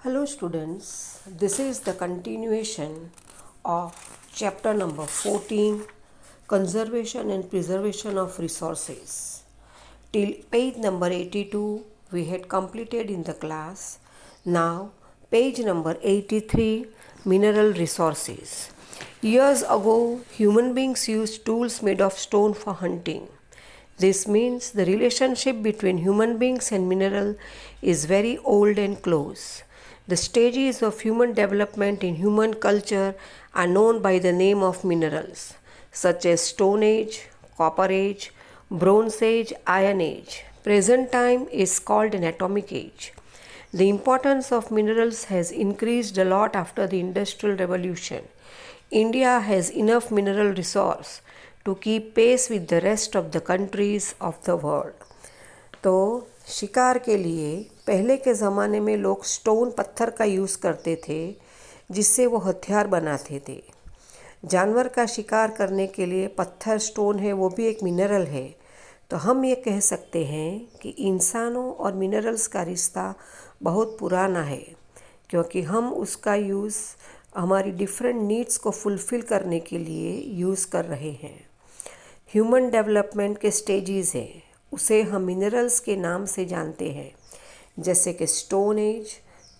Hello students, this is the continuation of chapter number 14, Conservation and Preservation of Resources. Till page number 82 we had completed in the class. Now page number 83, Mineral Resources. Years ago, human beings used tools made of stone for hunting. This means the relationship between human beings and mineral is very old and close. The stages of human development in human culture are known by the name of minerals, such as Stone Age, Copper Age, Bronze Age, Iron Age. Present time is called an atomic age. The importance of minerals has increased a lot after the Industrial Revolution. India has enough mineral resource to keep pace with the rest of the countries of the world. तो शिकार के लिए पहले के ज़माने में लोग stone पत्थर का यूज़ करते थे जिससे वो हथियार बनाते थे। जानवर का शिकार करने के लिए पत्थर स्टोन है, वो भी एक मिनरल है। तो हम ये कह सकते हैं कि इंसानों और मिनरल्स का रिश्ता बहुत पुराना है, क्योंकि हम उसका यूज़ हमारी डिफरेंट नीड्स को फुलफ़िल करने के लिए यूज़ कर रहे हैं। ह्यूमन डेवलपमेंट के स्टेजेस हैं, उसे हम मिनरल्स के नाम से जानते हैं, जैसे कि stone age,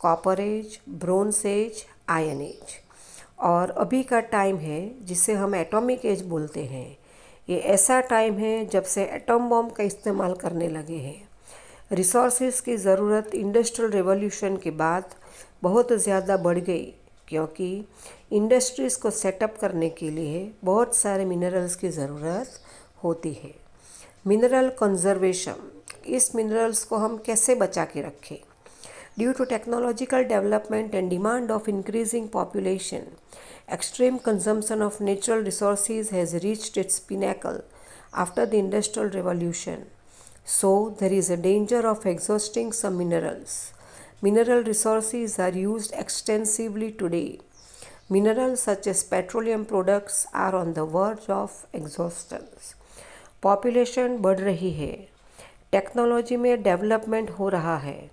copper age, bronze age, iron age. और अभी का टाइम है जिसे हम एटॉमिक एज बोलते हैं। ये ऐसा टाइम है जब से एटम बॉम्ब का इस्तेमाल करने लगे हैं। रिसोर्सेज की ज़रूरत इंडस्ट्रियल रेवोल्यूशन के बाद बहुत ज़्यादा बढ़ गई, क्योंकि इंडस्ट्रीज़ को सेटअप करने के लिए बहुत सारे मिनरल्स की ज़रूरत होती है। मिनरल कंजर्वेशन, इस मिनरल्स को हम कैसे बचा के रखें? Due to technological development and demand of increasing population, extreme consumption of natural resources has reached its pinnacle after the Industrial Revolution. So, there is a danger of exhausting some minerals. Mineral resources are used extensively today. Minerals such as petroleum products are on the verge of exhaustion. Population बढ़ रही है, technology में development हो रहा है,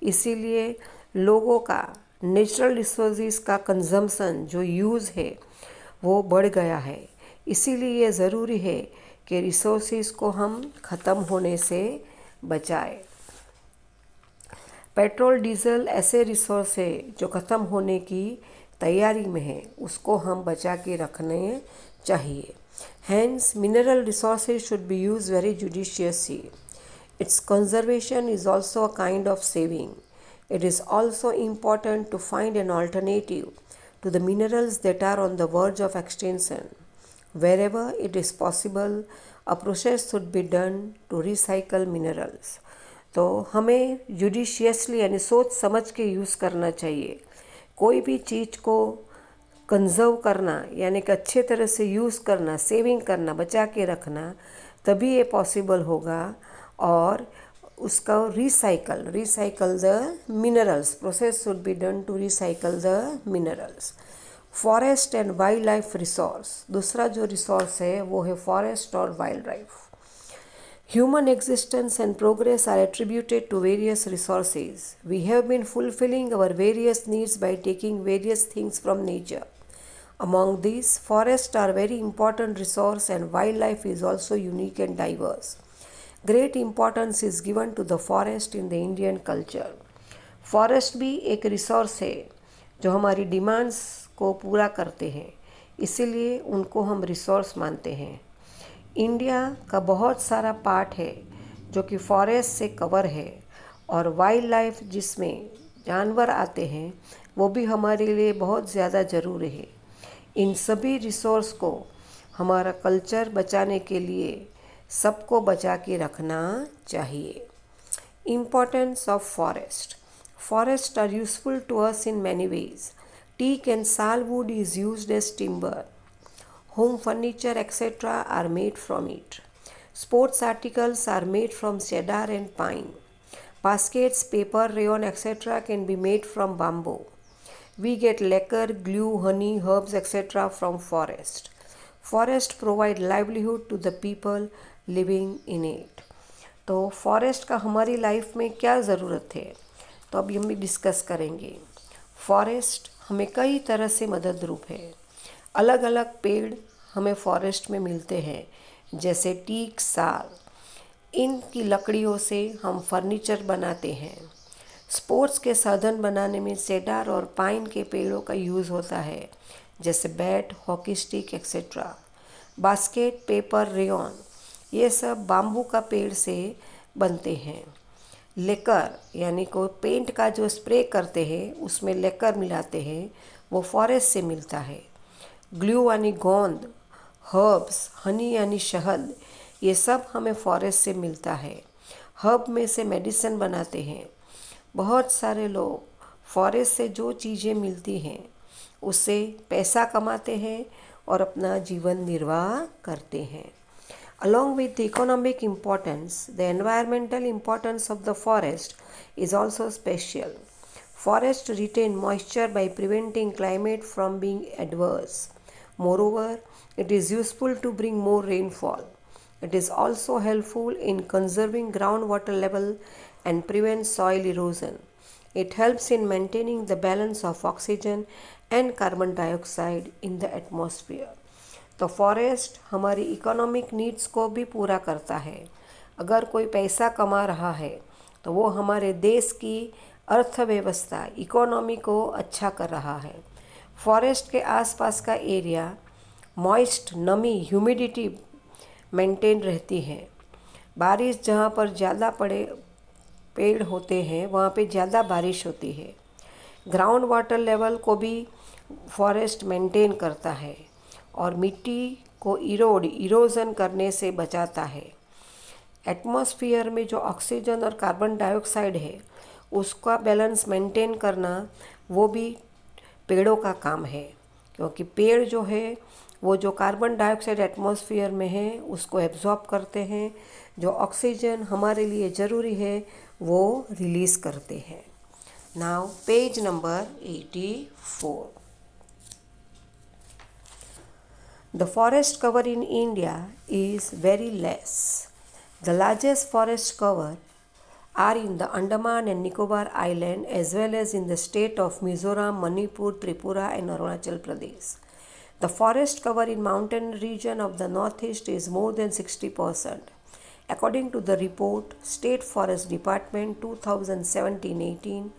इसीलिए लोगों का नेचुरल रिसोर्सेज का कंजम्पशन जो यूज़ है वो बढ़ गया है। इसीलिए ये ज़रूरी है कि रिसोर्सेज को हम ख़त्म होने से बचाएं। पेट्रोल डीजल ऐसे रिसोर्स है जो ख़त्म होने की तैयारी में है, उसको हम बचा के रखने चाहिए। Hence, mineral resources should be used very judiciously. Its conservation is also a kind of saving. It is also important to find an alternative to the minerals that are on the verge of extinction. Wherever it is possible, a process should be done to recycle minerals. तो हमें judiciously यानी सोच समझ के use करना चाहिए। कोई भी चीज़ को कंजर्व करना यानी कि अच्छे तरह से यूज़ करना, सेविंग करना, बचा के रखना, तभी ये पॉसिबल होगा। और उसका recycle the minerals, process should be done to recycle the minerals. Forest and wildlife resource, दूसरा जो रिसोर्स है वो है फॉरेस्ट और wildlife. Human existence and progress are attributed to various resources. We have been fulfilling our various needs by taking various things from nature. Among these, forests are very important resource and wildlife is also unique and diverse. Great importance is given to the forest in the Indian culture. Forest भी एक resource है जो हमारी demands को पूरा करते हैं, इसीलिए उनको हम रिसोर्स मानते हैं। इंडिया का बहुत सारा पार्ट है जो कि फॉरेस्ट से कवर है, और वाइल्ड लाइफ जिसमें जानवर आते हैं वो भी हमारे लिए बहुत ज़्यादा ज़रूरी है। इन सभी रिसोर्स को हमारा कल्चर बचाने के लिए सबको बचा के रखना चाहिए। Importance of forest, forest are useful to us in many ways. Teak and salwood is used as timber. Home furniture etc. are made from it. Sports articles are made from cedar and pine. Baskets, paper, rayon etc. can be made from bamboo. We get lacquer, glue, honey, herbs etc. from forest. Forest provide livelihood to the people living in it. तो forest का हमारी life में क्या ज़रूरत है? तो अभी हम भी डिस्कस करेंगे। फॉरेस्ट हमें कई तरह से मदद रूप है। अलग अलग पेड़ हमें फॉरेस्ट में मिलते हैं, जैसे टीक, साल। इनकी लकड़ियों से हम फर्नीचर बनाते हैं। स्पोर्ट्स के साधन बनाने में सेडार और पाइन के पेड़ों का यूज़ होता है, जैसे bat, hockey stick etcetera. Basket, paper, rayon, ये सब बाम्बू का पेड़ से बनते हैं। लेकर यानी को पेंट का जो स्प्रे करते हैं उसमें लेकर मिलाते हैं, वो फॉरेस्ट से मिलता है। ग्लू यानी गोंद, हर्ब्स, हनी यानी शहद, ये सब हमें फॉरेस्ट से मिलता है। हर्ब में से मेडिसिन बनाते हैं। बहुत सारे लोग फॉरेस्ट से जो चीज़ें मिलती हैं उससे पैसा कमाते हैं और अपना जीवन निर्वाह करते हैं। Along with the economic importance, the environmental importance of the forest is also special. Forests retain moisture by preventing climate from being adverse. Moreover, it is useful to bring more rainfall. It is also helpful in conserving groundwater level and prevent soil erosion. It helps in maintaining the balance of oxygen and carbon dioxide in the atmosphere. तो forest हमारी economic needs को भी पूरा करता है। अगर कोई पैसा कमा रहा है तो वो हमारे देश की अर्थव्यवस्था, इकोनॉमी को अच्छा कर रहा है। फॉरेस्ट के आसपास का एरिया मॉइस्ट, नमी, ह्यूमिडिटी मेंटेन रहती है। बारिश जहाँ पर ज़्यादा पेड़ होते हैं वहाँ पे ज़्यादा बारिश होती है। ग्राउंड वाटर लेवल को भी फॉरेस्ट मेंटेन करता है और मिट्टी को इरोजन करने से बचाता है। एटमॉस्फेयर में जो ऑक्सीजन और कार्बन डाइऑक्साइड है उसका बैलेंस मेंटेन करना वो भी पेड़ों का काम है, क्योंकि पेड़ जो है वो जो कार्बन डाइऑक्साइड एटमॉस्फेयर में है उसको एब्जॉर्ब करते हैं, जो ऑक्सीजन हमारे लिए ज़रूरी है वो रिलीज़ करते हैं। Now page number 84। The forest cover in India is very less. The largest forest cover are in the Andaman and Nicobar Island as well as in the state of Mizoram, Manipur, Tripura and Arunachal Pradesh. The forest cover in mountain region of the northeast is more than 60%. According to the report, State Forest Department 2017-18,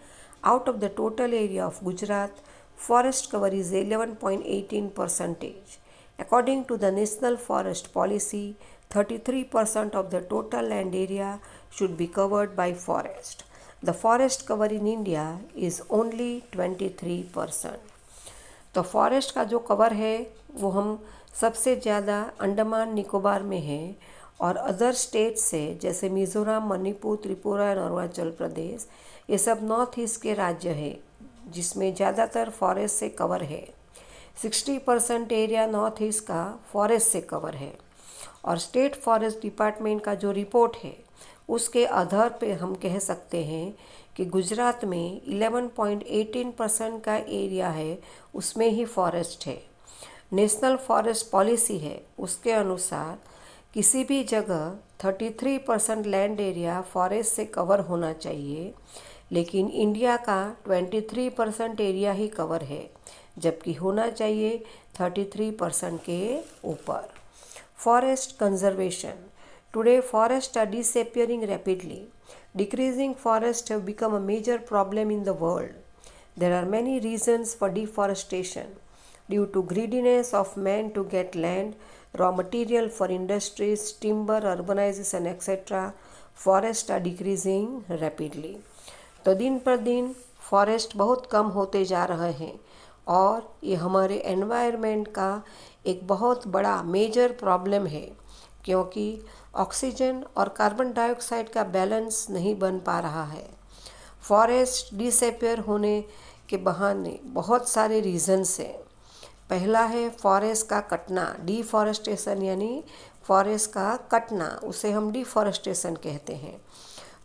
out of the total area of Gujarat, forest cover is 11.18%. According to the National Forest Policy, 33% of the total land area should be covered by forest. The forest cover in India is only 23%. तो forest का जो cover है वो हम सबसे ज़्यादा अंडमान निकोबार में है और अदर स्टेट से जैसे मिज़ोरम, मणिपुर, त्रिपुरा और अरुणाचल प्रदेश, ये सब नॉर्थ ईस्ट के राज्य है जिसमें ज़्यादातर फॉरेस्ट से कवर है। 60% एरिया नॉर्थ ईस्ट का फॉरेस्ट से कवर है और स्टेट फॉरेस्ट डिपार्टमेंट का जो रिपोर्ट है उसके आधार पे हम कह सकते हैं कि गुजरात में 11.18% का एरिया है उसमें ही फॉरेस्ट है। नेशनल फॉरेस्ट पॉलिसी है उसके अनुसार किसी भी जगह 33% लैंड एरिया फॉरेस्ट से कवर होना चाहिए, लेकिन इंडिया का 23% एरिया ही कवर है, जबकि होना चाहिए 33% के ऊपर। Forest conservation. Today forests are disappearing rapidly. Decreasing forests have become a major problem in the world. There are many reasons for deforestation. Due to greediness of men to get land, raw material for industries, timber, urbanization, etc., forests are decreasing rapidly. तो दिन पर दिन forest बहुत कम होते जा रहे हैं और ये हमारे एनवायरनमेंट का एक बहुत बड़ा मेजर प्रॉब्लम है, क्योंकि ऑक्सीजन और कार्बन डाइऑक्साइड का बैलेंस नहीं बन पा रहा है। फॉरेस्ट डिसअपियर होने के बहाने बहुत सारे रीज़न्स हैं। पहला है फॉरेस्ट का कटना, डिफॉरेस्टेशन, यानी फॉरेस्ट का कटना, उसे हम डिफॉरेस्टेशन कहते हैं।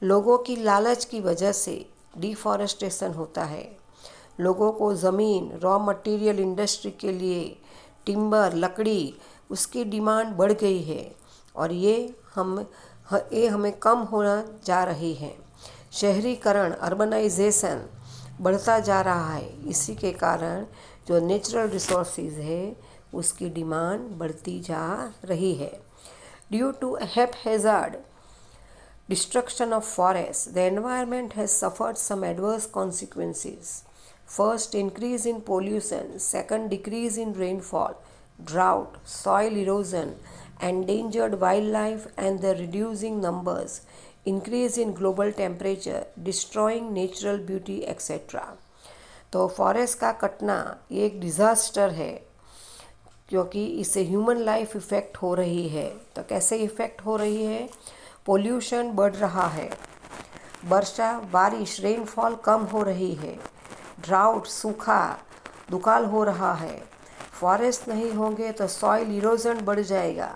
लोगों की लालच की वजह से डिफॉरेस्टेशन होता है। लोगों को ज़मीन, रॉ मटेरियल इंडस्ट्री के लिए टिम्बर, लकड़ी, उसकी डिमांड बढ़ गई है और ये हमें कम होना जा रही है। शहरीकरण अर्बनाइजेशन बढ़ता जा रहा है, इसी के कारण जो नेचुरल रिसोर्सेज है उसकी डिमांड बढ़ती जा रही है। Due to haphazard destruction of forests, the environment has suffered some adverse consequences. First, increase in pollution. Second, decrease in rainfall, drought, soil erosion, endangered wildlife and their reducing numbers, increase in global temperature, destroying natural beauty, etc. तो forest का कटना ये एक disaster है, क्योंकि इससे human life effect हो रही है। तो कैसे इफ़ेक्ट हो रही है? पोल्यूशन बढ़ रहा है, वर्षा बारिश रेनफॉल कम हो रही है, ड्राउट सूखा दुकाल हो रहा है, फॉरेस्ट नहीं होंगे तो सॉइल इरोजन बढ़ जाएगा,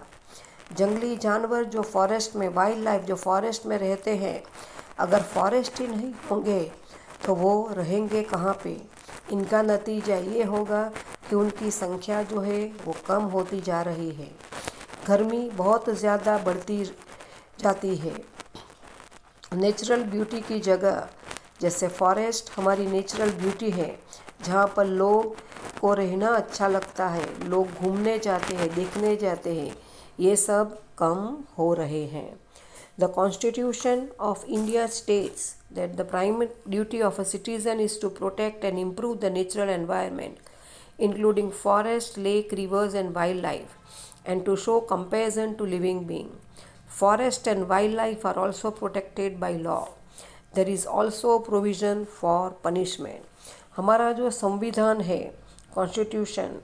जंगली जानवर जो फॉरेस्ट में वाइल्ड लाइफ जो फॉरेस्ट में रहते हैं, अगर फॉरेस्ट ही नहीं होंगे तो वो रहेंगे कहाँ पे? इनका नतीजा ये होगा कि उनकी संख्या जो है वो कम होती जा रही है, गर्मी बहुत ज़्यादा बढ़ती जाती है। नेचुरल ब्यूटी की जगह, जैसे फॉरेस्ट हमारी नेचुरल ब्यूटी है, जहाँ पर लोग को रहना अच्छा लगता है, लोग घूमने जाते हैं, देखने जाते हैं, ये सब कम हो रहे हैं। The constitution of India states that the prime duty of a citizen is to protect and improve the natural environment, including forest, lake, rivers and wildlife, and to show compassion to living beings. Forest and wildlife are also protected by law. There is also provision for punishment. हमारा जो संविधान है, constitution,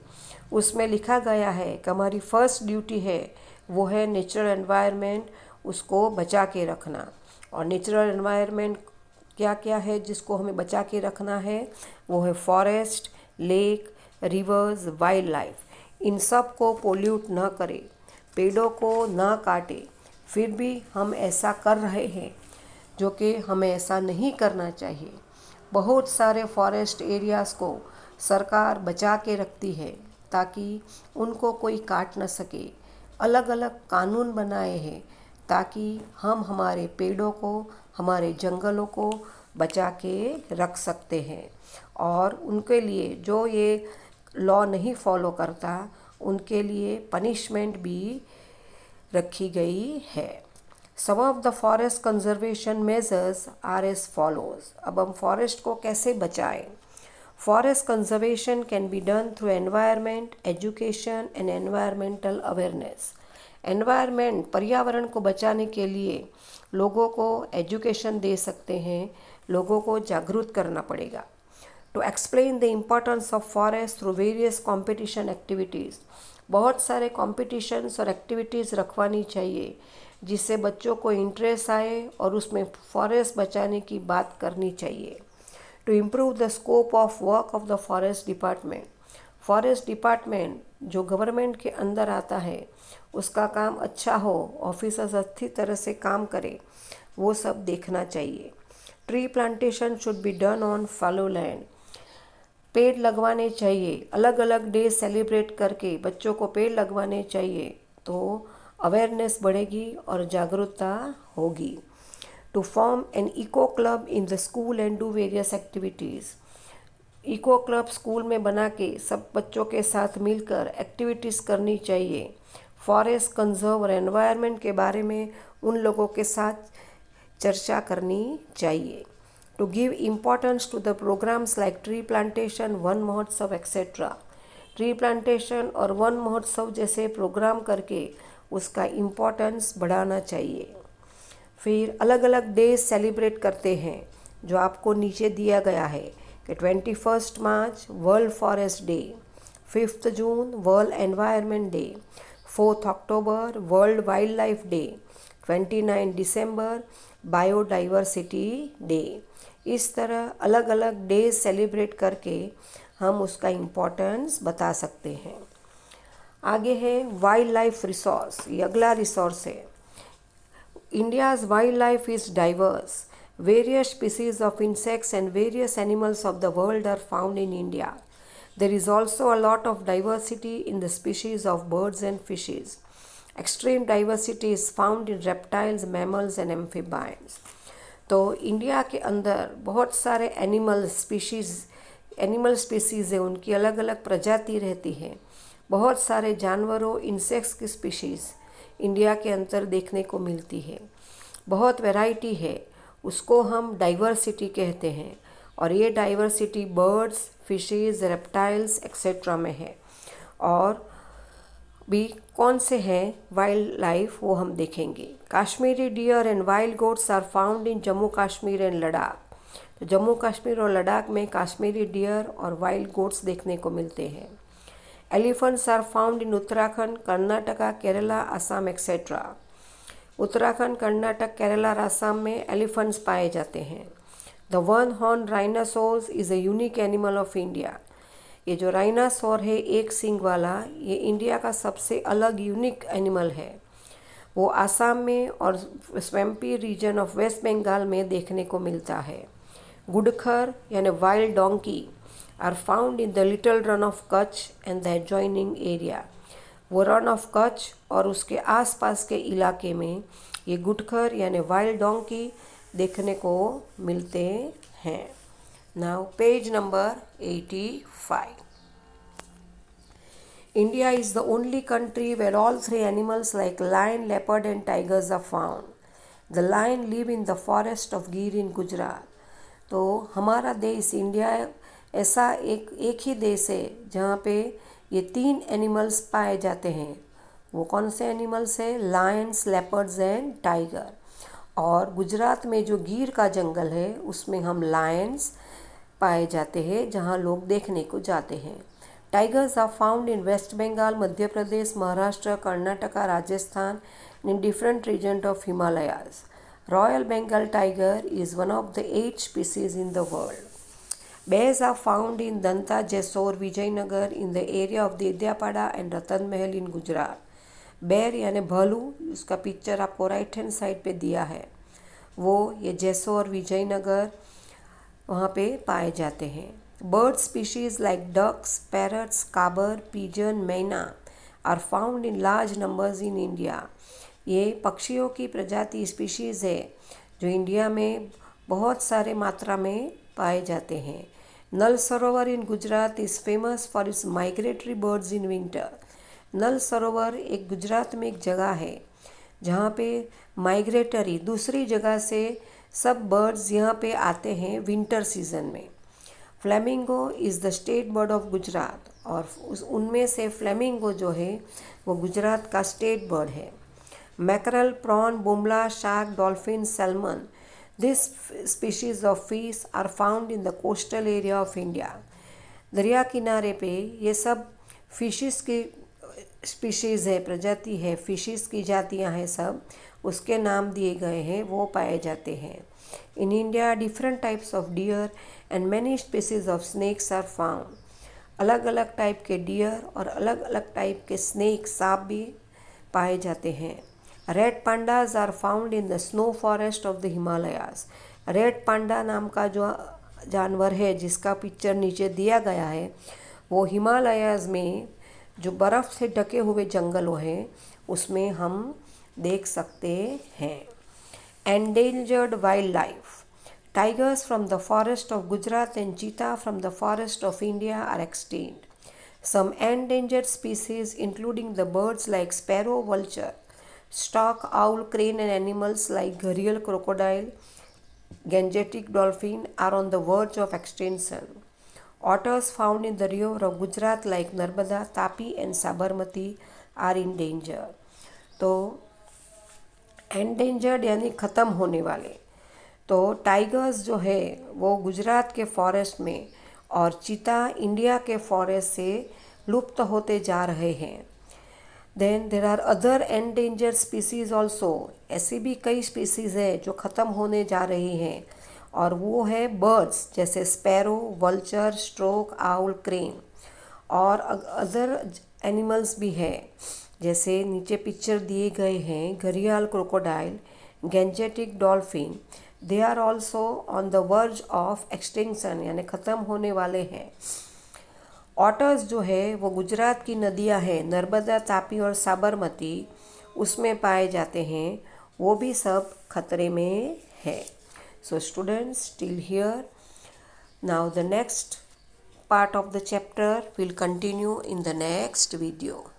उसमें लिखा गया है कि हमारी फर्स्ट ड्यूटी है वो है नेचुरल एनवायरनमेंट, उसको बचा के रखना। और नेचुरल एनवायरनमेंट क्या क्या है जिसको हमें बचा के रखना है? वो है forest, lake, rivers, wildlife. इन सब को पोल्यूट ना करें, पेड़ों को ना काटे, फिर भी हम ऐसा कर रहे हैं, जो कि हमें ऐसा नहीं करना चाहिए। बहुत सारे फॉरेस्ट एरियाज़ को सरकार बचा के रखती है ताकि उनको कोई काट न सके। अलग अलग कानून बनाए हैं ताकि हम हमारे पेड़ों को, हमारे जंगलों को बचा के रख सकते हैं। और उनके लिए जो ये लॉ नहीं फॉलो करता, उनके लिए पनिशमेंट भी रखी गई है। Some of the forest conservation measures are as follows. अब हम फॉरेस्ट को कैसे बचाएं? Forest conservation can be done through environment, education and environmental awareness. Environment, पर्यावरण को बचाने के लिए लोगों को एजुकेशन दे सकते हैं, लोगों को जागरूक करना पड़ेगा। To explain the importance of forest through various competition activities. बहुत सारे कॉम्पिटिशन्स और एक्टिविटीज़ रखवानी चाहिए जिससे बच्चों को इंटरेस्ट आए और उसमें फॉरेस्ट बचाने की बात करनी चाहिए। To improve the scope of work of the forest department. Forest department जो गवर्नमेंट के अंदर आता है, उसका काम अच्छा हो, ऑफिसर्स अच्छी तरह से काम करें, वो सब देखना चाहिए। Tree plantation should be done on follow land. पेड़ लगवाने चाहिए, अलग अलग डे सेलिब्रेट करके बच्चों को पेड़ लगवाने चाहिए, तो अवेयरनेस बढ़ेगी और जागरूकता होगी। To form an eco club in the school and do various activities. Eco club school में बना के सब बच्चों के साथ मिलकर एक्टिविटीज़ करनी चाहिए। फॉरेस्ट कंजर्व और एनवायरनमेंट के बारे में उन लोगों के साथ चर्चा करनी चाहिए। To give importance to the programmes like tree plantation, Van Mahotsav etcetera. Tree plantation और वन महोत्सव जैसे प्रोग्राम करके उसका इम्पोर्टेंस बढ़ाना चाहिए। फिर अलग अलग डेज सेलिब्रेट करते हैं, जो आपको नीचे दिया गया है कि 21 मार्च world forest day, 5 June world environment day, 4 October world wild life day, 29 दिसंबर बायोडाइवर्सिटी डे। इस तरह अलग अलग डेज सेलिब्रेट करके हम उसका इम्पोर्टेंस बता सकते हैं। आगे है वाइल्ड लाइफ रिसोर्स, ये अगला रिसोर्स है। India's wild life is diverse. Various species of insects and various animals of the world are found in India. There is also a lot of diversity in the species of birds and fishes. Extreme diversity is found in reptiles, mammals and amphibians. तो India के अंदर बहुत सारे animal species है, उनकी अलग अलग प्रजाति रहती है। बहुत सारे जानवरों, इंसेक्ट्स की स्पीशीज़ इंडिया के अंदर देखने को मिलती है। बहुत वैरायटी है, उसको हम डाइवर्सिटी कहते हैं। और ये diversity birds, fishes, reptiles etcetera में है। और भी कौन से हैं वाइल्ड लाइफ वो हम देखेंगे। Kashmiri deer and wild goats are found in Jammu Kashmir and Ladakh. तो जम्मू कश्मीर और लद्दाख में कश्मीरी डियर और वाइल्ड गोट्स देखने को मिलते हैं। Elephants are found in Uttarakhand, Karnataka, Kerala, Assam etcetera. Uttarakhand, Karnataka, Kerala और असम में एलिफेंट्स पाए जाते हैं। The one horn rhinoceros is a unique animal of India. ये जो राइनासोर है एक सींग वाला, ये इंडिया का सबसे अलग यूनिक एनिमल है। वो आसाम में और swampy region of West Bengal में देखने को मिलता है। गुडखर यानी wild donkey are found in the Little Rann of Kutch and the adjoining area. वो रन ऑफ कच्छ और उसके आसपास के इलाके में ये गुडखर यानी वाइल्ड डोंकी देखने को मिलते हैं। Now page number 85. India is the only country where all three animals like lion, leopard and tigers are found. The lion live in the forest of Gir in Gujarat. तो हमारा देश India ऐसा एक ही देश है जहाँ पे ये 3 एनिमल्स पाए जाते हैं। वो कौन से एनिमल्स हैं? Lions, leopards and tiger. और गुजरात में जो गिर का जंगल है उसमें हम लायंस पाए जाते हैं, जहाँ लोग देखने को जाते हैं। Tigers are found in West Bengal, Madhya Pradesh, Maharashtra, Karnataka, Rajasthan in different region of Himalayas. Royal Bengal tiger is one of the 8 species in the world. Bears are found in Danta, Jessore, Vijayanagar in the area of Dedyapada and Ratan Mahal in Gujarat. बेर यानी भालू, उसका picture आपको right hand side पे दिया है। वो ये जैसोर, विजयनगर वहाँ पे पाए जाते हैं। Bird species like ducks, parrots, काबर, pigeon, myna are found in large numbers in India. ये पक्षियों की प्रजाति स्पीशीज़ है जो इंडिया में बहुत सारे मात्रा में पाए जाते हैं। Nal Sarovar in Gujarat is famous for its migratory birds in winter. Nal Sarovar एक गुजरात में एक जगह है जहाँ पे माइग्रेटरी दूसरी जगह से सब बर्ड्स यहाँ पे आते हैं विंटर सीजन में। Flamingo is the state bird of Gujarat, और उनमें से फ्लेमिंगो जो है वो गुजरात का स्टेट बर्ड है। मैकरल, प्रॉन, बुमला, shark, dolphin, salmon, this species of fish are found in the coastal area of India. दरिया किनारे पे ये सब फिशेस की स्पीशीज़ है, प्रजाति है, फिशेस की जातियां हैं, सब उसके नाम दिए गए हैं, वो पाए जाते हैं। In India different types of deer and many species of snakes are found. अलग अलग टाइप के डियर और अलग अलग टाइप के स्नेक, सांप भी पाए जाते हैं। Red pandas are found in the snow forest of the Himalayas. Red panda नाम का जो जानवर है जिसका पिक्चर नीचे दिया गया है, वो हिमालयाज में जो बर्फ़ से ढके हुए जंगलों हैं उसमें हम देख सकते हैं। Endangered wild life, tigers from the forest of Gujarat and cheetah from the forest of India are extinct. Some endangered species including the birds like sparrow, vulture, stork, owl, crane and animals like gharial, crocodile, gangetic dolphin are on the verge of extinction. Otters found in the river of Gujarat like Narmada, Tapi and Sabarmati are in danger. तो endangered यानी ख़त्म होने वाले, तो tigers जो है वो गुजरात के फॉरेस्ट में और चीता इंडिया के फॉरेस्ट से लुप्त होते जा रहे हैं। Then there are other endangered species also, ऐसी भी कई स्पीसीज़ है जो ख़त्म होने जा रही हैं, और वो है बर्ड्स जैसे sparrow, vulture, stork, owl, crane. और अदर एनिमल्स भी है जैसे नीचे पिक्चर दिए गए हैं, घड़ियाल, crocodile, Gangetic dolphin, they are also on the verge of extinction यानी ख़त्म होने वाले हैं। ऑटर्स जो है वो गुजरात की नदियां हैं, नर्मदा, तापी और साबरमती, उसमें पाए जाते हैं, वो भी सब खतरे में है। So students, till here. Now the next part of the chapter will continue in the next video.